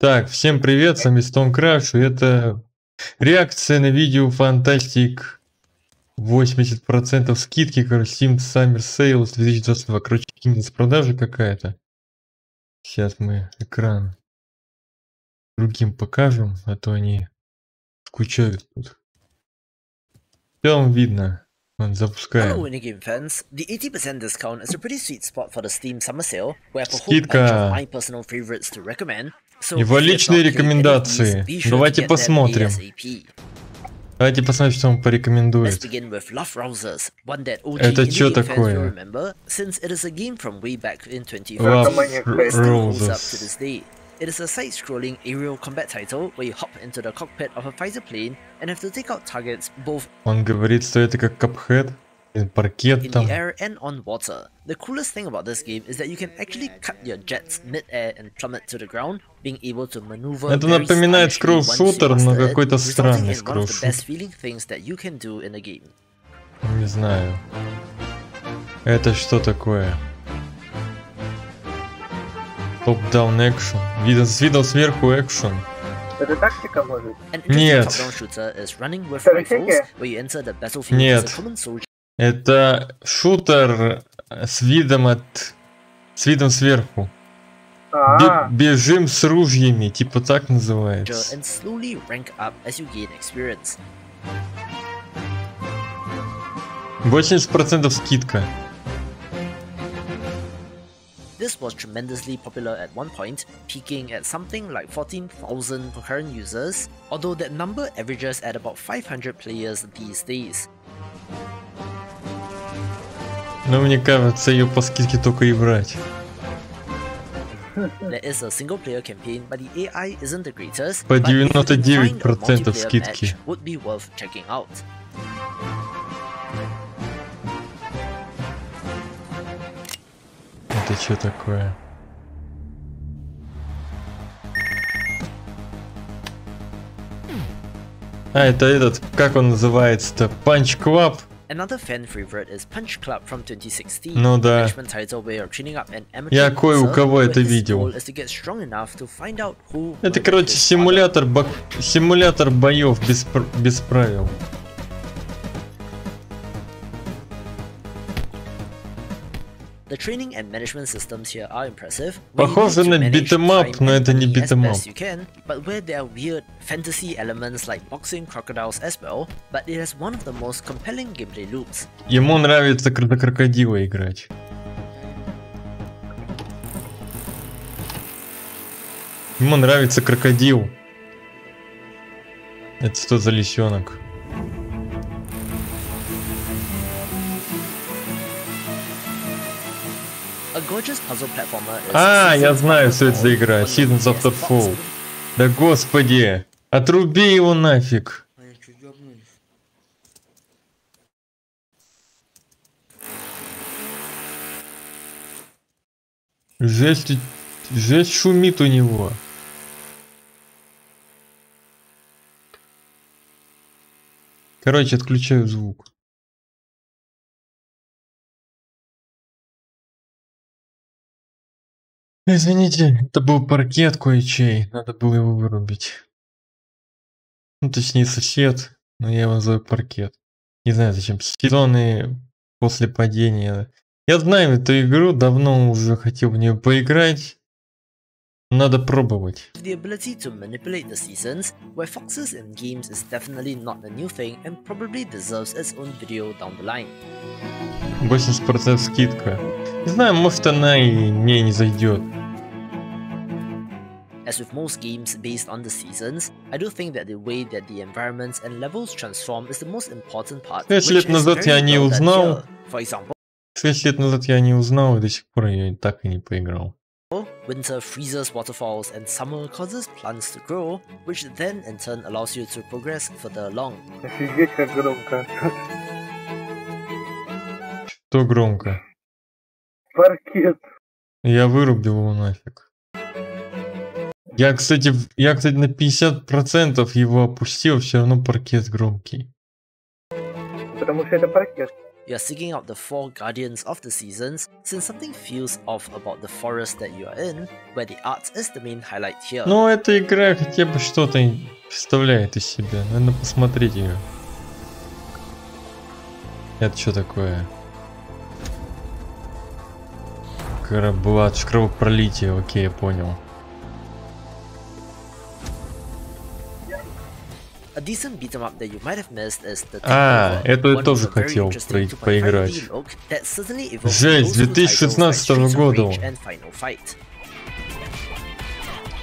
Так, всем привет, с вами Stonecrush, и это реакция на видео Фантастик 80% скидки, короче, Steam Summer Sales 2022, короче, с продажи какая-то. Сейчас мы экран другим покажем, а то они скучают тут. Все вам видно. Вон, запускаем. Hello, Winning fans. The 80% discount is a pretty sweet spot for the Steam Summer Sale. We have a whole bunch of my personal favorites to recommend. So Его личные рекомендации. Давайте посмотрим. Давайте посмотрим, что он порекомендует. Это что такое? Love Roses. It is a side-scrolling aerial combat title where you hop into the cockpit of a fighter plane and have to take out targets both Он говорит, что это как Cuphead, паркет in там. the air and on water. The coolest thing about this game is that you can actually cut your jets mid-air and plummet to the ground, being able to maneuver. Это напоминает скролл-шутер, но какой-то странный скролл-шутер. Не знаю. Это что такое? Топ-даун экшен. С видом сверху экшен. Это тактика, может? Нет. Нет. Это шутер с видом сверху. Бежим с ружьями, типа так называется. 80% скидка. This was tremendously popular at one point, peaking at something like 14,000 concurrent users, although that number averages at about 500 players these days. Но мне кажется, ее по скидке только и брать. There is a single-player campaign, but the AI isn't the greatest. По 99% скидки. Would be worth checking out. Это что такое? Это этот, как он называется-то? Punch Club? Another fan favorite is Punch Club from 2016. Ну да. Я кое у кого это видел. Это, короче, симулятор боев без правил. Похоже на битэмап, но это не битэмап. Ему нравится крокодила играть. Ему нравится крокодил. Это что за лисенок? Я знаю, что это за игра. Seasons of the Fall. Да господи! Отруби его нафиг! Жесть шумит у него. Короче, отключаю звук. Извините, это был паркет кое-чей, надо было его вырубить. Ну, точнее, сосед, но я его называю паркет. Не знаю зачем. Сезоны после падения. Я знаю эту игру, давно уже хотел в нее поиграть. Надо пробовать. 80% скидка. Не знаю, может она и мне не зайдет. As with most games based on the seasons, I do think that the way that the environments and levels transform is the most important part. 6 лет назад я не узнал. 6 лет назад я не узнал, и до сих пор я так и не поиграл. Winter freezes waterfalls and summer causes plants to grow, which then in turn allows you to progress further along. Офигеть, как громко. Что громко? Паркет. Я вырубил его нафиг. Я, кстати, на 50% его опустил, все равно паркет громкий. Потому что это паркет. you are seeking out the 4 guardians of the seasons, since something feels off about the forest that you are in, where the art is the main highlight here. Ну, эта игра хотя бы что-то представляет из себя. Надо посмотреть ее. Это что такое? Кровопролитие, окей, я понял. A decent beat 'em up that you might have missed is the это я тоже хотел поиграть. Жесть, 2016 года.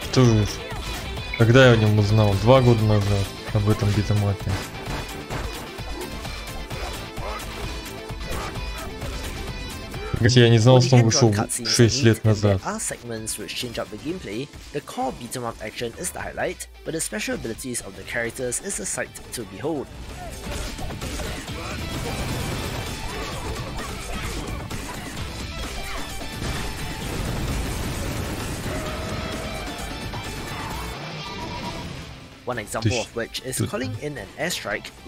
Что же? Когда я о нем узнал? 2 года назад об этом битэмапе. Хотя я не знал, что он вышел 6 лет назад.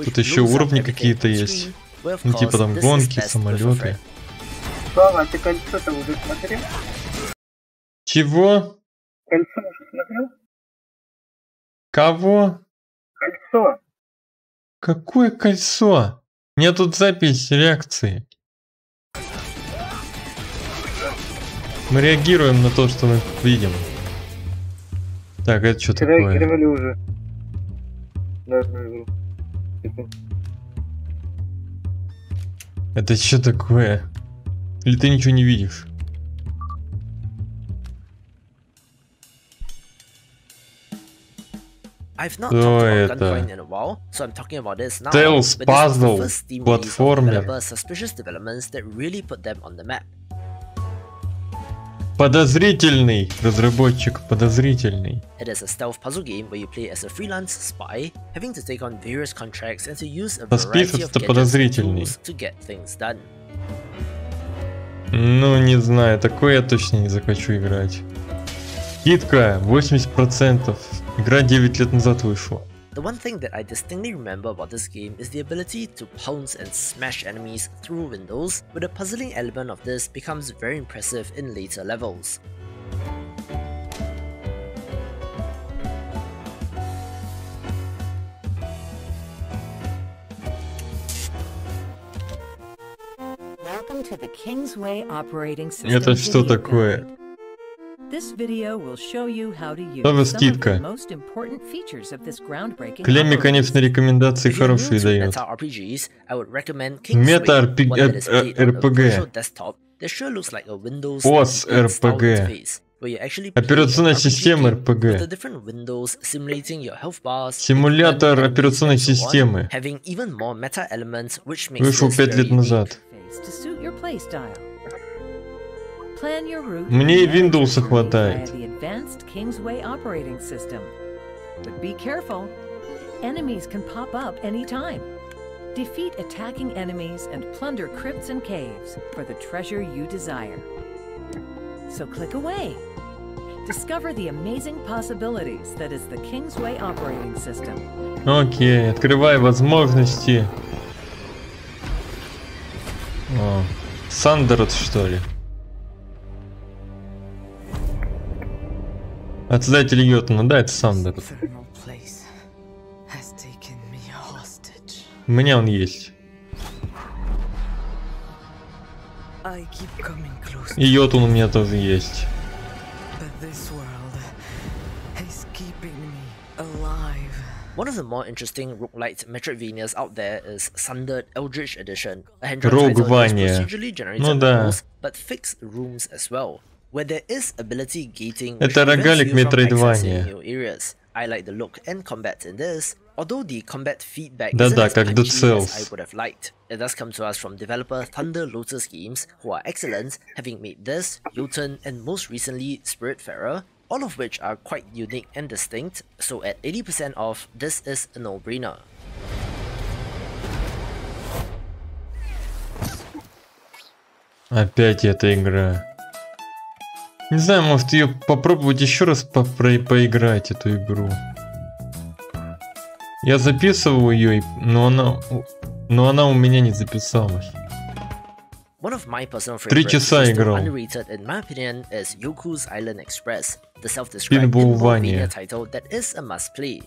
Тут еще уровни какие-то есть. Ну типа там гонки, самолеты. Слава, ты кольцо-то уже смотрел? Чего? Кольцо уже смотрел? Кого? Кольцо. Какое кольцо? У меня тут запись реакции. Мы реагируем на то, что мы видим. Так, это что такое? Реагировали уже. На одну игру. Это что такое? Или ты ничего не видишь? Что это? Tales Puzzle, платформер. Подозрительный. Разработчик подозрительный. It is a stealth puzzle game where you play as a freelance spy, having to take on various contracts and to use a variety of gadgets and tools to get things done. Ну, не знаю, такое я точно не захочу играть. Скидка 80%. Игра 9 лет назад вышла. The one thing that I distinctly remember about this game is the ability to pounce and smash enemies through windows, but the puzzling element of this becomes very impressive in later levels. Welcome to the Kingsway operating system. Это что такое? Тоже скидка. Клемми, конечно, рекомендации хорошие дает. Мета-РПГ. ОС-РПГ. Операционная система РПГ. Симулятор операционной системы. Вышел 5 лет назад. Мне и Windows хватает. Defeat attacking enemies and plunder crypts and caves for the treasure you desire. So click away. Discover the amazing possibilities that is the Kingsway operating system. Окей, открывай возможности. О, Сандерот, что ли? Отсылатель Йотуна, да, это Сандерот. У меня он есть. И Йотун у меня тоже есть. One of the more interesting roguelite Metroidvanias out there is Sundered Eldritch Edition, a hand-drawn title that is procedurally generated levels, but fixed rooms as well, where there is ability gating which prevents you from accessing new areas. I like the look and combat in this, although the combat feedback isn't as punchy as I would have liked. It does come to us from developer Thunder Lotus Games, who are excellent, having made this, Jotun, and most recently Spiritfarer, all of which are quite unique and distinct, so at 80% off, this is a no-brainer. Опять эта игра. Не знаю, может ее попробовать еще раз поиграть, эту игру. Я записывал ее, но она у меня не записалась. One of my personal 3 favorites, часа which is still играл. underrated in my opinion, is Yoku's Island Express, the self-described Pinballvania Pinballvania title that is a must-play.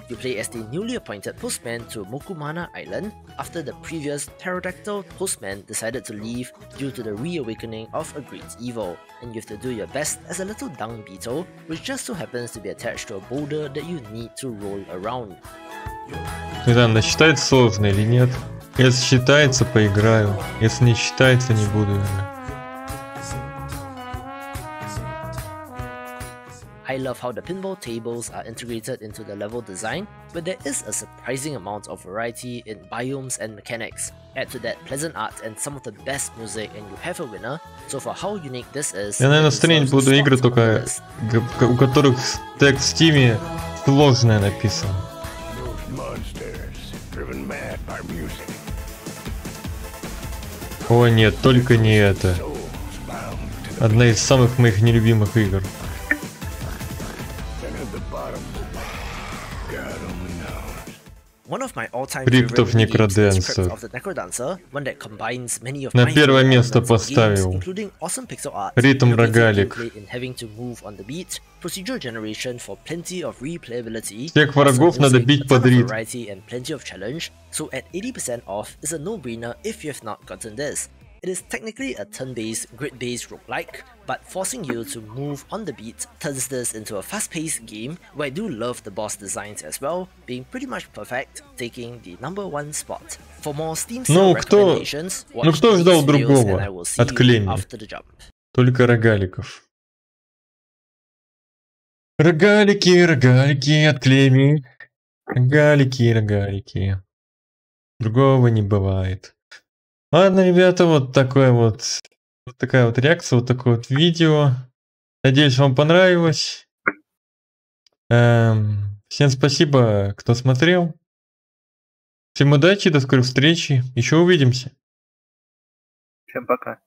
You play as the newly appointed postman to Mokumana Island after the previous pterodactyl postman decided to leave due to the reawakening of a great evil, and you have to do your best as a little dung beetle, which just so happens to be attached to a boulder that you need to roll around. Не знаю, она считается сложной или нет. Если считается, поиграю. Если не считается, не буду играть. I love how the pinball tables are integrated into the level design, where there is a surprising amount of variety in biomes and mechanics. Add to that pleasant art and some of the best music and you have a winner, so for how unique this is... Я, наверное, стримить буду игры только, у которых текст в Стиме сложное написан. О нет, только не это. Одна из самых моих нелюбимых игр. One of my all-time Криптов favorite games is Некроденсер. Crypt of the Necrodancer, one that combines many of На my первое favorite место elements of поставил. games, including awesome pixel art, Ритм innovative рогалик. gameplay in having to move on the beat, procedural generation for plenty of replayability, Всех врагов awesome надо music, бить a ton под of ритм. variety and plenty of challenge, so at 80% off is a no-brainer if you have not gotten this. It is technically a turn-based, grid-based roguelike, but forcing you to move on the beat turns this into a fast-paced game where I do love the boss designs as well, being pretty much perfect, taking the #1 spot. For more Steam sale recommendations, watch кто these ждал videos другого and I will see от you Клемми? after the jump. Только рогаликов. Рогалики, рогалики от Клемми. Рогалики, рогалики. Другого не бывает. Ладно, ребята, вот такая вот реакция, вот такое вот видео. Надеюсь, вам понравилось. Всем спасибо, кто смотрел. Всем удачи, до скорой встречи. Еще увидимся. Всем пока.